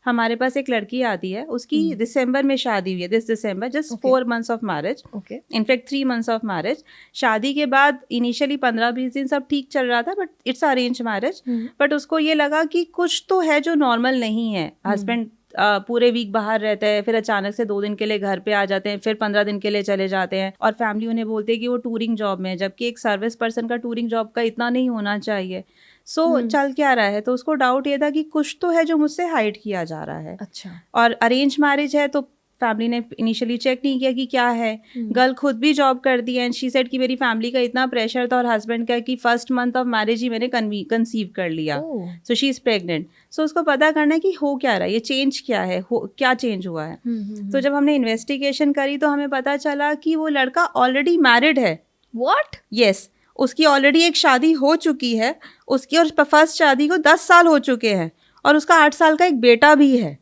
हमारे पास एक लड़की आती है, उसकी दिसंबर में शादी हुई है, this December, just 4 months of marriage, in fact 3 months of marriage. शादी के बाद इनिशियली 15-20 दिन सब ठीक चल रहा था, but it's arrange marriage. But उसको ये लगा कि कुछ तो है जो नॉर्मल नहीं है। हस्बैंड पूरे वीक बाहर रहते हैं, फिर अचानक से 2 दिन के लिए घर पे आ जाते हैं, फिर 15 दिन के लिए चले जाते हैं, और फैमिली उन्हें बोलती है कि वो टूरिंग जॉब में है, जबकि एक सर्विस पर्सन का टूरिंग जॉब का इतना नहीं होना चाहिए। चल क्या रहा है, तो उसको डाउट ये था कि कुछ तो है जो मुझसे हाइड किया जा रहा है। अच्छा। और अरेंज मैरिज है तो फैमिली ने इनिशियली चेक नहीं किया कि क्या है। गर्ल खुद भी जॉब करती है, एंड शी सेड कि मेरी फैमिली का इतना प्रेशर था और हस्बैंड का कि फर्स्ट मंथ ऑफ मैरिज ही मैंने कंसीव कर लिया, सो शी इज प्रेग्नेंट। सो उसको पता करना है कि हो क्या रहा है, ये चेंज क्या है, क्या चेंज हुआ है। तो जब हमने इन्वेस्टिगेशन करी तो हमें पता चला कि वो लड़का ऑलरेडी मैरिड है। व्हाट? यस, उसकी ऑलरेडी एक शादी हो चुकी है उसकी, और फर्स्ट शादी को 10 साल हो चुके हैं, और उसका 8 साल का एक बेटा भी है,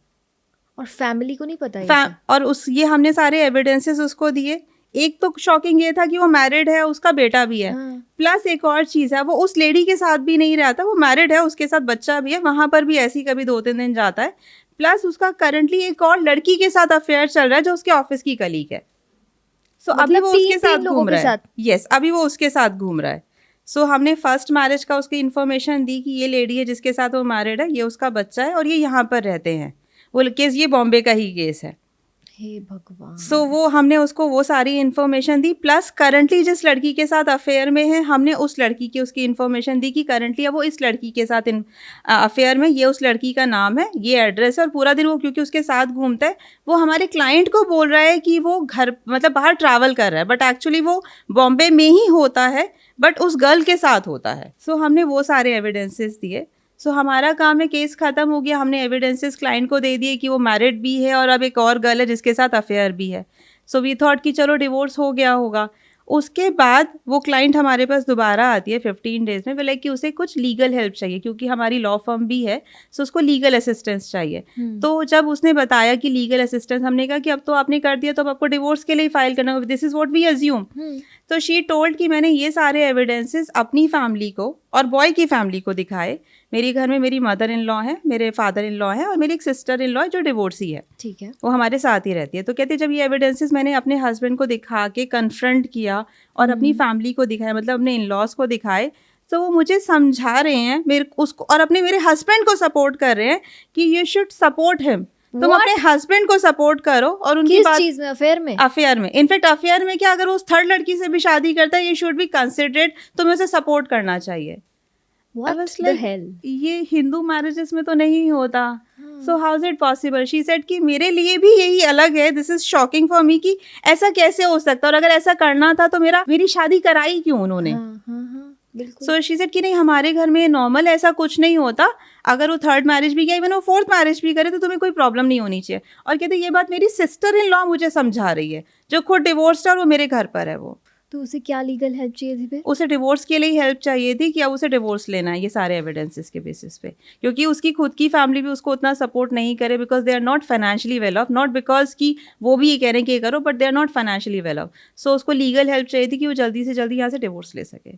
और फैमिली को नहीं पता और ये हमने सारे एविडेंसेस उसको दिए। एक तो शॉकिंग ये था कि वो मैरिड है, उसका बेटा भी है, प्लस एक और चीज़ है, वो उस लेडी के साथ भी नहीं रहता, वो मैरिड है, उसके साथ बच्चा भी है, वहां पर भी ऐसी कभी 2-3 दिन जाता है, प्लस उसका करंटली एक और लड़की के साथ अफेयर चल रहा है जो उसके ऑफिस की कलीग है। अभी वो उसके साथ घूम रहा है। यस, अभी वो उसके साथ घूम रहा है। हमने फर्स्ट मैरिज का उसकी इन्फॉर्मेशन दी कि ये लेडी है जिसके साथ वो मैरिड है, ये उसका बच्चा है और ये यहाँ पर रहते हैं। वो केस ये बॉम्बे का ही केस है। हे भगवान। वो हमने उसको वो सारी इन्फॉर्मेशन दी, प्लस करंटली जिस लड़की के साथ अफेयर में है हमने उस लड़की की उसकी इन्फॉर्मेशन दी कि करंटली अब वो इस लड़की के साथ अफेयर में, ये उस लड़की का नाम है, ये एड्रेस है, और पूरा दिन वो क्योंकि उसके साथ घूमता है, वो हमारे क्लाइंट को बोल रहा है कि वो घर मतलब बाहर ट्रैवल कर रहा है, बट एक्चुअली वो बॉम्बे में ही होता है, बट उस गर्ल के साथ होता है। हमने वो सारे एविडेंसेस दिए। हमारा काम है, केस खत्म हो गया, हमने एविडेंसेस क्लाइंट को दे दिए कि वो मैरिड भी है और अब एक और गर्ल है जिसके साथ अफेयर भी है। वी थॉट कि चलो डिवोर्स हो गया होगा। उसके बाद वो क्लाइंट हमारे पास दोबारा आती है 15 डेज में, बोले कि उसे कुछ लीगल हेल्प चाहिए क्योंकि हमारी लॉ फर्म भी है, उसको लीगल असिस्टेंस चाहिए। तो जब उसने बताया कि लीगल असिस्टेंस, हमने कहा कि अब तो आपने कर दिया तो अब आपको डिवोर्स के लिए फाइल करना होगा, this is what we assume. तो शी टोल्ड कि मैंने ये सारे एविडेंसेस अपनी फैमिली को और बॉय की फैमिली को दिखाए। मेरे घर में मेरी मदर इन लॉ है, मेरे फादर इन लॉ है, और मेरी एक सिस्टर इन लॉ जो डिवोर्सी है, ठीक है, वो हमारे साथ ही रहती है। तो कहते जब ये एविडेंसेस मैंने अपने हस्बैंड को दिखा के कन्फ्रंट किया और अपनी फैमिली को दिखाया, मतलब अपने इन लॉज को दिखाए, तो वो मुझे समझा रहे हैं मेरे उसको, और अपने मेरे हस्बैंड को सपोर्ट कर रहे हैं कि यू शुड सपोर्ट हिम, तुम अपने हस्बैंड को सपोर्ट करो। और उनकी किस चीज में? अफेयर में इनफैक्ट अफेयर में क्या, अगर वो उस थर्ड लड़की से भी शादी करता है, ये शुड बी कंसिडरेड, तुम्हें उसे सपोर्ट करना चाहिए। What the hell? ये हिंदू मैरिजेस में तो नहीं होता, so how is it possible? She said कि मेरे लिए भी यही अलग है, this is shocking for me कि ऐसा कैसे हो सकता, और अगर ऐसा करना था तो मेरी शादी कराई क्यों उन्होंने? सो शी सेड कि नहीं, हमारे घर में नॉर्मल ऐसा कुछ नहीं होता, अगर वो थर्ड मैरिज भी किया, इवन वो फोर्थ मैरिज भी करे, तो तुम्हें कोई प्रॉब्लम नहीं होनी चाहिए। और कहते ये बात मेरी सिस्टर इन लॉ मुझे समझा रही है जो खुद डिवोर्स्ड है और वो मेरे घर पर है। वो तो उसे क्या लीगल हेल्प चाहिए थी? उसे डिवोर्स के लिए ही हेल्प चाहिए थी कि अब उसे डिवोर्स लेना है, ये सारे एविडेंसेस के बेसिस पे, क्योंकि उसकी खुद की फैमिली भी उसको उतना सपोर्ट नहीं करे, because they are not financially well off, not because कि वो भी ये कह रहे हैं कि ये करो, but they are not financially well off. उसको लीगल हेल्प चाहिए थी कि वो जल्दी से जल्दी यहाँ से डिवोर्स ले सके।